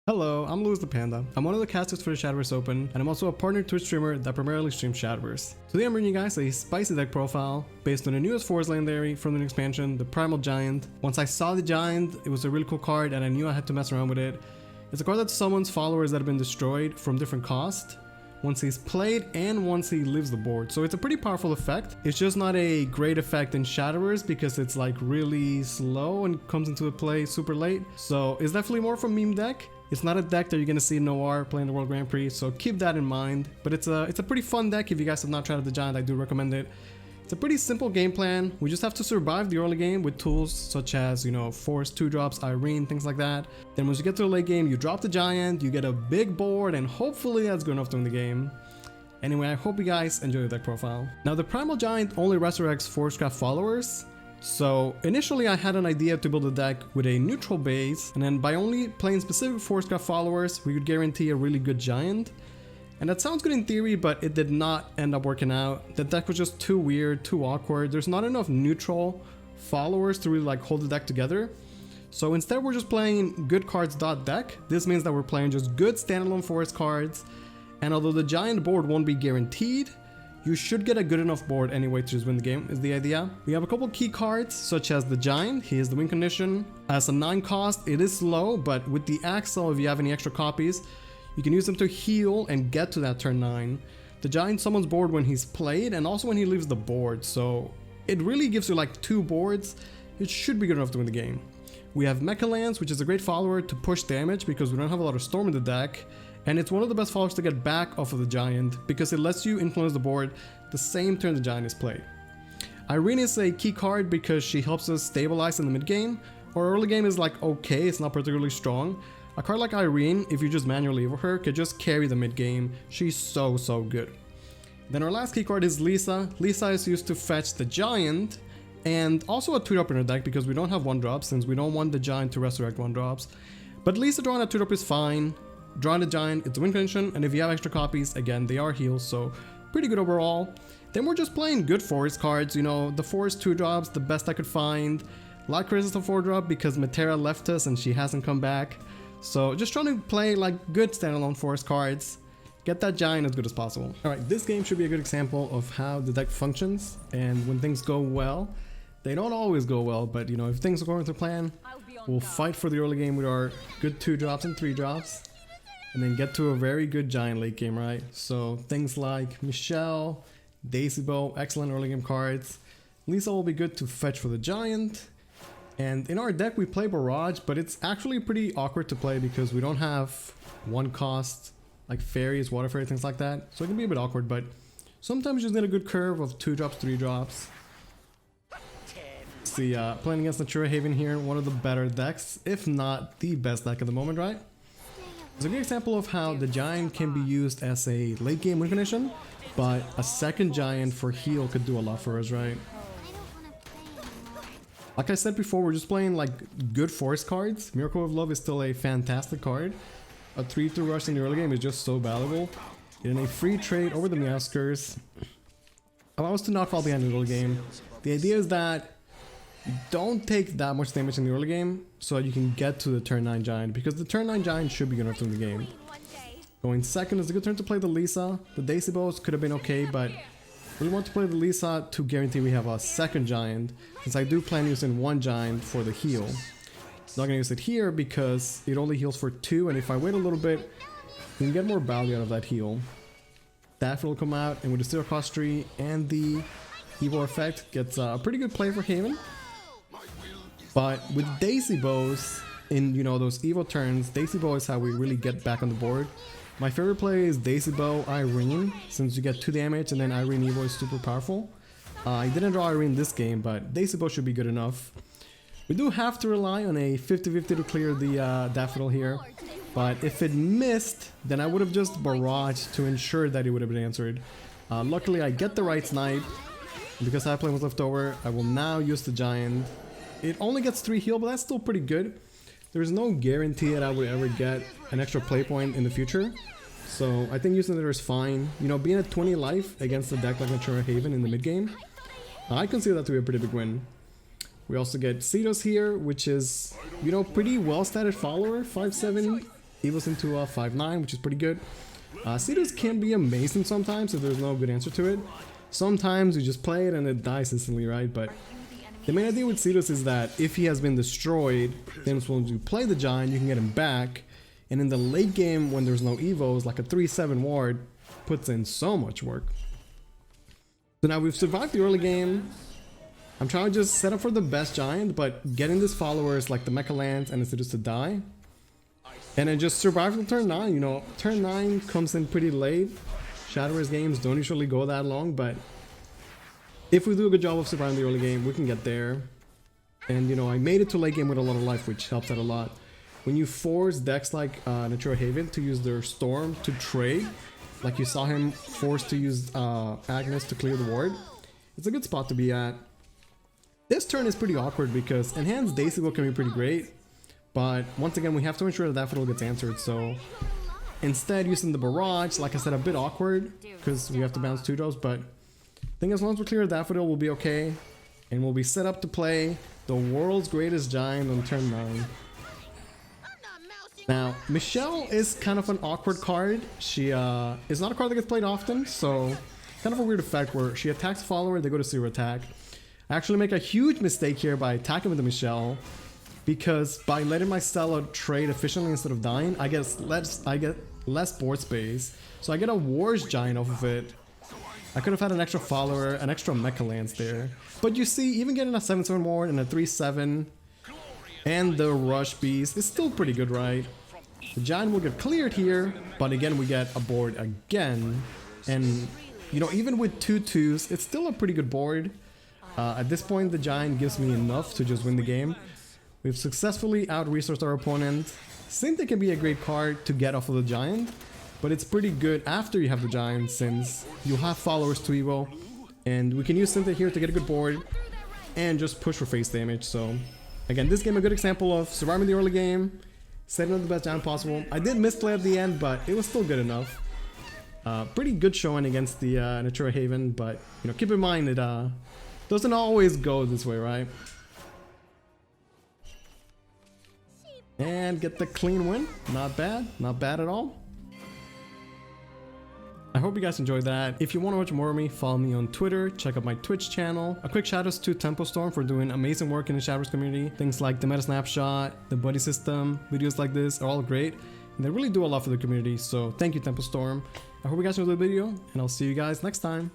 Hello, I'm Luisthepanda. I'm one of the casters for the Shadowverse Open, and I'm also a partner Twitch streamer that primarily streams Shadowverse. Today I'm bringing you guys a spicy deck profile based on the newest Forest legendary from the new expansion, the Primal Giant. Once I saw the Giant, it was a really cool card and I knew I had to mess around with it. It's a card that summons followers that have been destroyed from different costs once he's played and once he leaves the board. So it's a pretty powerful effect. It's just not a great effect in Shadowverse because it's like really slow and comes into play super late. So it's definitely more of a meme deck. It's not a deck that you're gonna see Noir playing the World Grand Prix, so keep that in mind. But it's a pretty fun deck. If you guys have not tried out the Giant, I do recommend it. It's a pretty simple game plan. We just have to survive the early game with tools such as, you know, Force 2-drops, Irene, things like that. Then once you get to the late game, you drop the Giant, you get a big board, and hopefully that's good enough to win the game. Anyway, I hope you guys enjoy the deck profile. Now, the Primal Giant only resurrects Forestcraft followers. So initially I had an idea to build a deck with a neutral base, and then by only playing specific Forestcraft followers, we could guarantee a really good Giant. And that sounds good in theory, but it did not end up working out. The deck was just too weird, too awkward. There's not enough neutral followers to really like hold the deck together. So instead we're just playing good cards deck. This means that we're playing just good standalone forest cards. And although the Giant board won't be guaranteed, you should get a good enough board anyway to just win the game, is the idea. We have a couple key cards, such as the Giant. He is the win condition. As a 9 cost, it is slow, but with the Axle, if you have any extra copies, you can use them to heal and get to that turn 9. The Giant summons board when he's played and also when he leaves the board, so it really gives you like 2 boards. It should be good enough to win the game. We have Mecha Lance, which is a great follower to push damage because we don't have a lot of Storm in the deck. And it's one of the best followers to get back off of the Giant because it lets you influence the board the same turn the Giant is played. Irene is a key card because she helps us stabilize in the mid game. Our early game is like okay, it's not particularly strong. A card like Irene, if you just manually evil her, could just carry the mid game. She's so good. Then our last key card is Lisa. Lisa is used to fetch the Giant and also a 2-drop in her deck because we don't have 1-drops since we don't want the Giant to resurrect 1-drops. But Lisa drawing a 2-drop is fine. Drawing the Giant, it's a win condition, and if you have extra copies, again, they are heals, so pretty good overall. Then we're just playing good forest cards, you know, the forest 2-drops, the best I could find. Lakris is a 4-drop because Matera left us and she hasn't come back. So just trying to play like good standalone forest cards, get that Giant as good as possible. Alright, this game should be a good example of how the deck functions, and when things go well, they don't always go well, but you know, if things are going to plan, we'll fight for the early game with our good 2-drops and 3-drops. And then get to a very good Giant late game, right? So things like Michelle, Daisy Bow, excellent early game cards. Lisa will be good to fetch for the Giant. And in our deck we play Barrage, but it's actually pretty awkward to play because we don't have 1 cost like fairies, water fairy, things like that. So it can be a bit awkward, but sometimes you just need a good curve of 2-drops, 3-drops. See, playing against Natura Haven here, one of the better decks, if not the best deck at the moment, right? It's a good example of how the Giant can be used as a late game win condition, but a second Giant for heal could do a lot for us, right? Like I said before, we're just playing like good forest cards. Miracle of Love is still a fantastic card. A 3-2 rush in the early game is just so valuable. In a free trade over the Meowskers, allow us to not fall behind in the early game. The idea is that you don't take that much damage in the early game so that you can get to the turn 9 Giant, because the turn 9 Giant should be good enough to win the game. Going second is a good turn to play the Lisa. The Daisy Bows could have been okay, but we want to play the Lisa to guarantee we have a second Giant, since I do plan using 1 Giant for the heal. Not gonna use it here because it only heals for 2, and if I wait a little bit, we can get more value out of that heal. Daffodil will come out, and with the 0 cost tree and the evil effect, gets a pretty good play for Haven. But with Daisy Bows, in, you know, those evil turns, Daisy Bow is how we really get back on the board. My favorite play is Daisy Bow Irene, since you get 2 damage and then Irene Evo is super powerful. I didn't draw Irene this game, but Daisy Bow should be good enough. We do have to rely on a 50-50 to clear the Daffodil here, but if it missed, then I would have just barraged to ensure that it would have been answered. Luckily I get the right snipe, and because I play was left over, I will now use the Giant. It only gets 3 heal, but that's still pretty good. There's no guarantee that I would ever get an extra play point in the future. So I think using it is fine. You know, being at 20 life against a deck like Natura Haven in the mid game, I consider that to be a pretty big win. We also get Cedos here, which is, you know, pretty well statted follower, 5'7", Evo's into a 5/9, which is pretty good. Cetus can be amazing sometimes if there's no good answer to it. Sometimes you just play it and it dies instantly, right? But the main idea with Cetus is that if he has been destroyed, then once you play the Giant, you can get him back. And in the late game, when there's no Evos, like a 3/7 ward puts in so much work. So now we've survived the early game. I'm trying to just set up for the best Giant, but getting these followers like the Mecha Lance and Cetus to die. And then just survive till turn 9, you know, turn 9 comes in pretty late. Shadowverse games don't usually go that long, but if we do a good job of surviving the early game, we can get there. And you know, I made it to late game with a lot of life, which helps out a lot. When you force decks like Natura Haven to use their Storm to trade, like you saw him forced to use Agnes to clear the ward, it's a good spot to be at. This turn is pretty awkward because Enhanced Daisy Will can be pretty great, but once again we have to ensure that Daffodil gets answered, so instead using the Barrage, like I said, a bit awkward because we have to bounce 2 drops, but I think as long as we clear Daffodil we'll be okay, and we'll be set up to play the world's greatest Giant on turn 9. Now, Michelle is kind of an awkward card. She is not a card that gets played often, so kind of a weird effect where she attacks a follower, they go to 0 attack. I actually make a huge mistake here by attacking with the Michelle, because by letting my Stella trade efficiently instead of dying, I get less board space, so I get a Wars Giant off of it. I could have had an extra follower, an extra Mecha Lance there. But you see, even getting a 7/7 ward and a 3/7 and the Rush Beast is still pretty good, right? The Giant will get cleared here, but again we get a board again. And you know, even with 2 2s, it's still a pretty good board. At this point, the Giant gives me enough to just win the game. We've successfully out-resourced our opponent. Cynthia can be a great card to get off of the Giant, but it's pretty good after you have the Giant since you have followers to Evo. And we can use Cynthia here to get a good board and just push for face damage. So again, this game a good example of surviving the early game, setting up the best Giant possible. I did misplay at the end, but it was still good enough. Pretty good showing against the Natura Haven, but you know, keep in mind it doesn't always go this way, right? And get the clean win. Not bad. Not bad at all. I hope you guys enjoyed that. If you want to watch more of me, follow me on Twitter, check out my Twitch channel. A quick shout out to Tempo Storm for doing amazing work in the Shadowverse community. Things like the meta snapshot, the buddy system, videos like this are all great. And they really do a lot for the community. So thank you, Tempo Storm. I hope you guys enjoyed the video, and I'll see you guys next time.